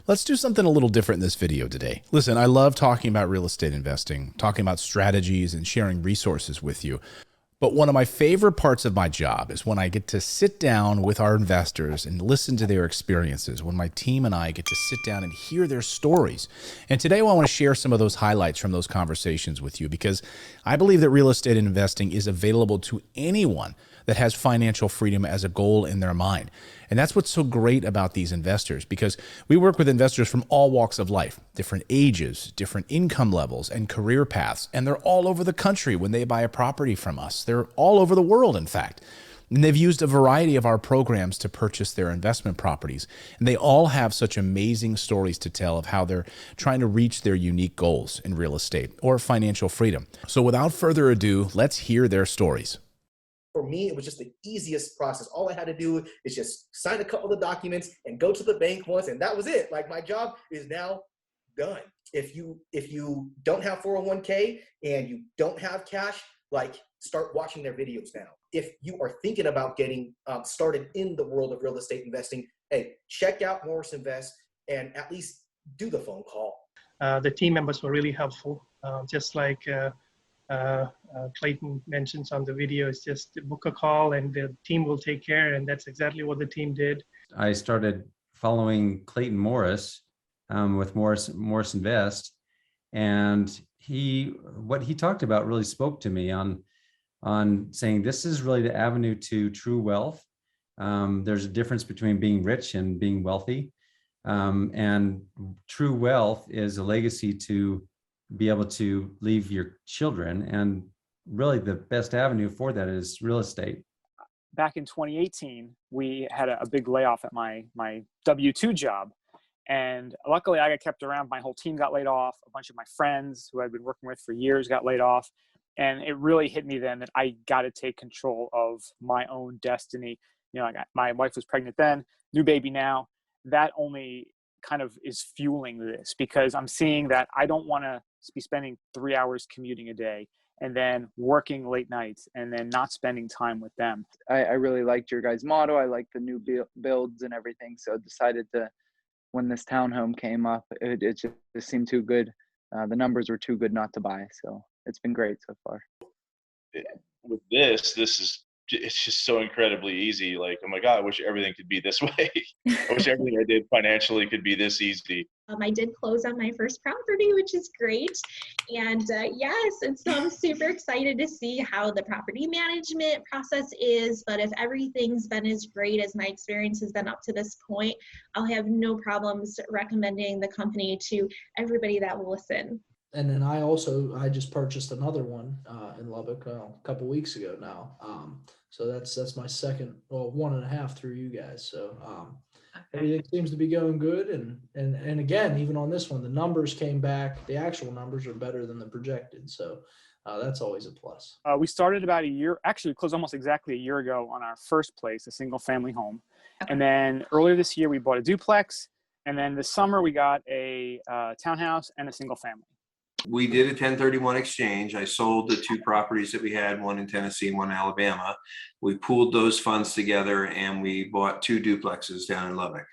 Let's do something a little different in this video today. Listen, I love talking about real estate investing, talking about strategies and sharing resources with you. But one of my favorite parts of my job is when I get to sit down with our investors and listen to their experiences, when my team and I get to sit down and hear their stories. And today I want to share some of those highlights from those conversations with you, because I believe that real estate investing is available to anyone that has financial freedom as a goal in their mind. And that's what's so great about these investors, because we work with investors from all walks of life, different ages, different income levels, and career paths. And they're all over the country when they buy a property from us. They're all over the world, in fact. And they've used a variety of our programs to purchase their investment properties. And they all have such amazing stories to tell of how they're trying to reach their unique goals in real estate or financial freedom. So without further ado, let's hear their stories. For me, it was just the easiest process. All I had to do is just sign a couple of documents and go to the bank once, and that was it. Like, my job is now done. If you don't have 401k and you don't have cash, like, start watching their videos now. If you are thinking about getting started in the world of real estate investing, hey, check out Morris Invest and at least do the phone call. The team members were really helpful, just like Clayton mentions on the video. It's just book a call and the team will take care, and that's exactly what the team did. I started following Clayton Morris with Morris Invest, and what he talked about really spoke to me on saying this is really the avenue to true wealth. There's a difference between being rich and being wealthy, and true wealth is a legacy to be able to leave your children, and really the best avenue for that is real estate. Back in 2018, we had a big layoff at my W-2 job, and luckily I got kept around. My whole team got laid off. A bunch of my friends who I'd been working with for years got laid off, and it really hit me then that I got to take control of my own destiny. You know, my wife was pregnant then, new baby now. That only kind of is fueling this, because I'm seeing that I don't want to be spending 3 hours commuting a day and then working late nights and then not spending time with them. I really liked your guys' motto. I liked the new builds and everything. So I decided to, when this townhome came up, it just seemed too good. The numbers were too good not to buy. So it's been great so far. With this is, it's just so incredibly easy. Like, oh my God, I wish everything could be this way. I wish everything I did financially could be this easy. I did close on my first property, which is great. And yes, and so I'm super excited to see how the property management process is. But if everything's been as great as my experience has been up to this point, I'll have no problems recommending the company to everybody that will listen. And then I just purchased another one in Lubbock a couple weeks ago now. So that's my second, 1.5 through you guys. So everything seems to be going good. And again, even on this one, the numbers came back. The actual numbers are better than the projected. So that's always a plus. We started about we closed almost exactly a year ago on our first place, a single family home. And then earlier this year, we bought a duplex. And then this summer, we got a townhouse and a single family. We did a 1031 exchange. I sold the 2 properties that we had, one in Tennessee and one in Alabama. We pooled those funds together and we bought 2 duplexes down in Lubbock.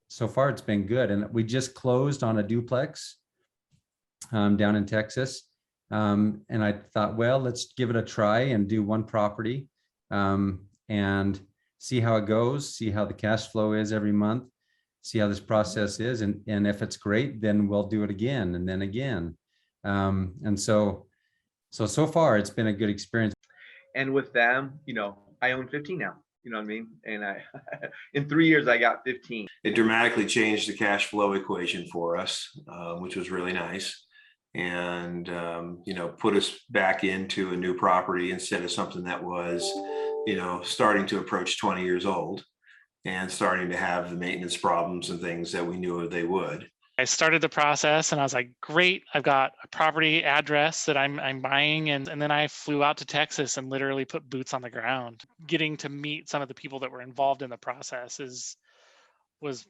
So far, it's been good. And we just closed on a duplex down in Texas. And I thought, well, let's give it a try and do 1 property and see how it goes, see how the cash flow is every month, see how this process is. And if it's great, then we'll do it again and then again. And so far it's been a good experience. And with them, I own 15 now, you know what I mean? And in 3 years, I got 15. It dramatically changed the cash flow equation for us, which was really nice. And, put us back into a new property instead of something that was, starting to approach 20 years old and starting to have the maintenance problems and things that we knew they would. I started the process and I was like, great, I've got a property address that I'm buying. And then I flew out to Texas and literally put boots on the ground. Getting to meet some of the people that were involved in the process was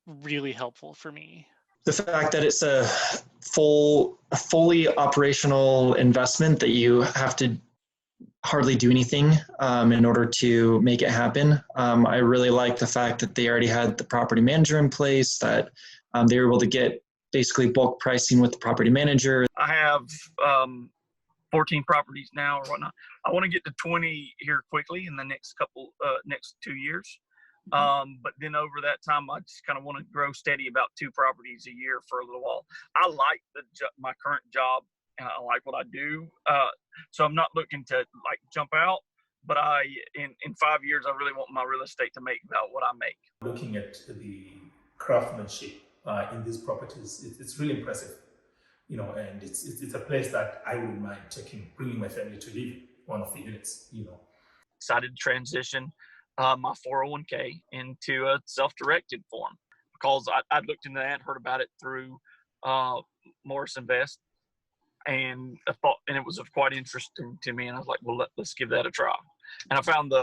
really helpful for me. The fact that it's a fully operational investment that you have to hardly do anything in order to make it happen. I really like the fact that they already had the property manager in place, that they were able to get basically bulk pricing with the property manager. I have 14 properties now or whatnot. I want to get to 20 here quickly in the next next 2 years. But then over that time, I just kind of want to grow steady about 2 properties a year for a little while. I like my current job, and I like what I do. So I'm not looking to like jump out, but in 5 years, I really want my real estate to make about what I make. Looking at the craftsmanship in these properties, it's really impressive, you know, and it's a place that I wouldn't mind bringing my family to live in, one of the units, you know. Decided to transition my 401k into a self-directed form because I'd looked into that, heard about it through Morris Invest, and I thought, and it was quite interesting to me, and I was like, well, let's give that a try. And I found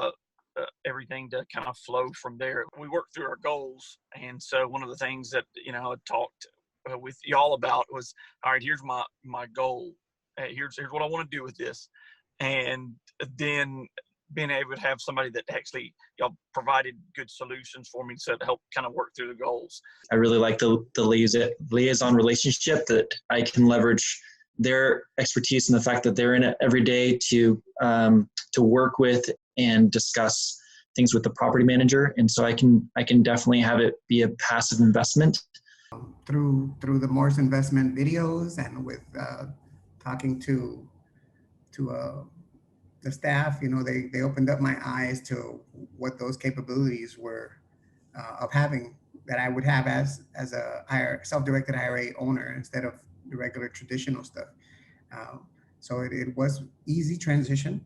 everything to kind of flow from there. We worked through our goals, and so one of the things that I talked with y'all about was, all right, here's my goal. Here's what I want to do with this, and then being able to have somebody that actually y'all provided good solutions for me to help kind of work through the goals. I really like the liaison relationship, that I can leverage their expertise and the fact that they're in it every day to work with and discuss things with the property manager. And so I can definitely have it be a passive investment. Through the Morris Investment videos and with talking to the staff, they opened up my eyes to what those capabilities were of having, that I would have as a self-directed IRA owner instead of the regular traditional stuff. So it was easy transition.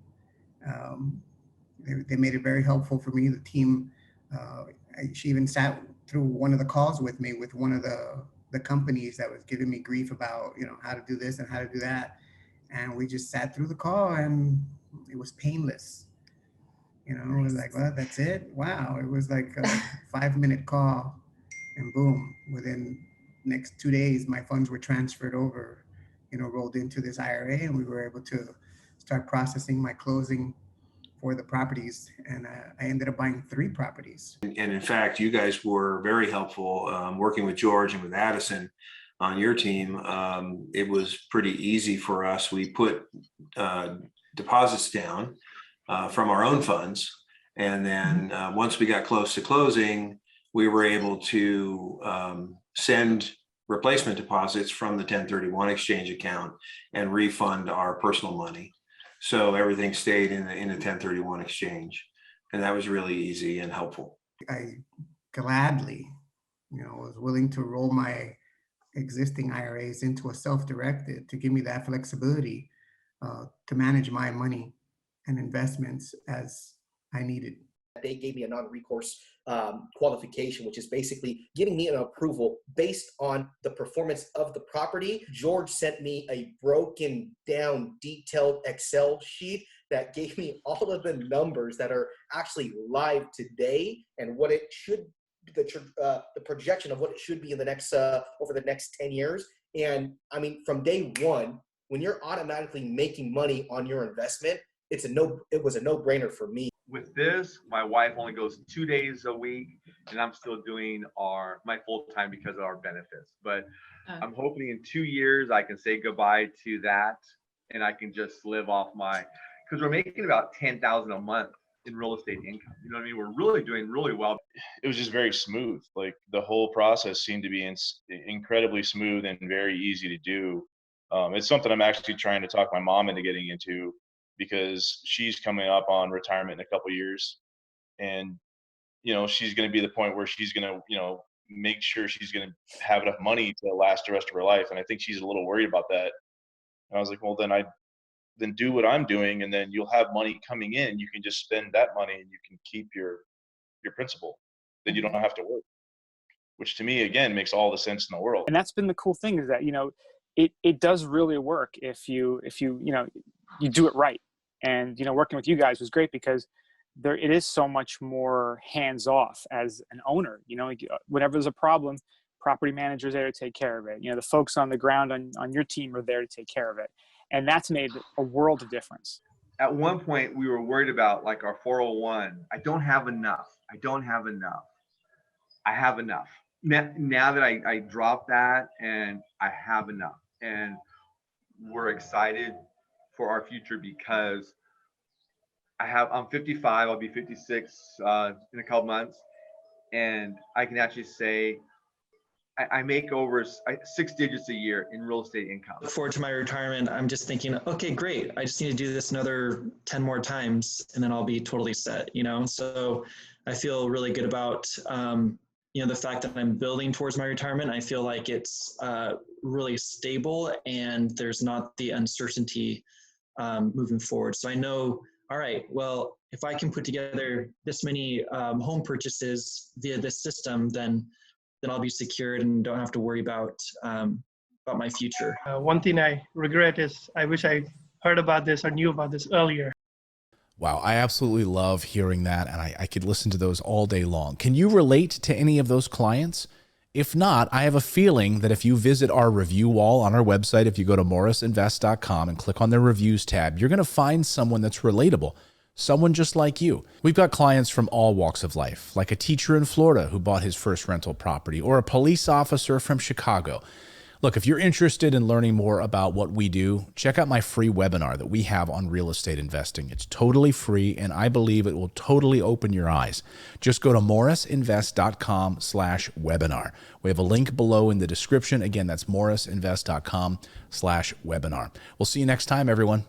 They made it very helpful for me. The team, she even sat through one of the calls with me with one of the companies that was giving me grief about, how to do this and how to do that. And we just sat through the call and it was painless. It was like, well, that's it. Wow. It was like a 5-minute call and boom, within next 2 days, my funds were transferred over, rolled into this IRA, and we were able to start processing my closing for the properties. And I ended up buying 3 properties. And in fact, you guys were very helpful working with George and with Addison on your team. It was pretty easy for us. We put deposits down from our own funds. And then once we got close to closing, we were able to send replacement deposits from the 1031 exchange account and refund our personal money. So everything stayed in the 1031 exchange. And that was really easy and helpful. I gladly, was willing to roll my existing IRAs into a self-directed to give me that flexibility to manage my money and investments as I needed. They gave me a non-recourse qualification, which is basically giving me an approval based on the performance of the property. George sent me a broken down, detailed Excel sheet that gave me all of the numbers that are actually live today and what it should be, the projection of what it should be in the next over the next 10 years. And I mean, from day one, when you're automatically making money on your investment, it was a no-brainer for me. With this, my wife only goes 2 days a week, and I'm still doing my full time because of our benefits. But I'm hoping in 2 years I can say goodbye to that, and I can just live off because we're making about $10,000 a month in real estate income. You know what I mean? We're really doing really well. It was just very smooth. Like the whole process seemed to be incredibly smooth and very easy to do. It's something I'm actually trying to talk my mom into getting into, because she's coming up on retirement in a couple of years, and she's going to be the point where she's going to make sure she's going to have enough money to last the rest of her life. And I think she's a little worried about that. And I was like, well, then do what I'm doing, and then you'll have money coming in. You can just spend that money and you can keep your principal. Then you don't have to work, which to me, again, makes all the sense in the world. And that's been the cool thing, is that it does really work if you do it right. And working with you guys was great because it is so much more hands off as an owner. Whenever there's a problem, property managers there to take care of it. The folks on the ground on your team are there to take care of it, and that's made a world of difference. at one point we were worried about like our 401. I don't have enough. I have enough. Now that I dropped that and I have enough, and we're excited for our future because I'm 55, I'll be 56 in a couple months, and I can actually say I make over 6 digits a year in real estate income. Look forward to my retirement. I'm just thinking, okay, great. I just need to do this another 10 more times and then I'll be totally set, you know? So I feel really good about, you know, the fact that I'm building towards my retirement. I feel like it's really stable and there's not the uncertainty moving forward. So I know, all right, well, if I can put together this many home purchases via this system, then I'll be secured and don't have to worry about my future. One thing I regret is I wish I heard about this or knew about this earlier. Wow, I absolutely love hearing that, and I could listen to those all day long. Can you relate to any of those clients? If not, I have a feeling that if you visit our review wall on our website, if you go to morrisinvest.com and click on the reviews tab, you're going to find someone that's relatable. Someone just like you. We've got clients from all walks of life, like a teacher in Florida who bought his first rental property, or a police officer from Chicago. Look, if you're interested in learning more about what we do, check out my free webinar that we have on real estate investing. It's totally free, and I believe it will totally open your eyes. Just go to morrisinvest.com/webinar. We have a link below in the description. Again, that's morrisinvest.com/webinar. We'll see you next time, everyone.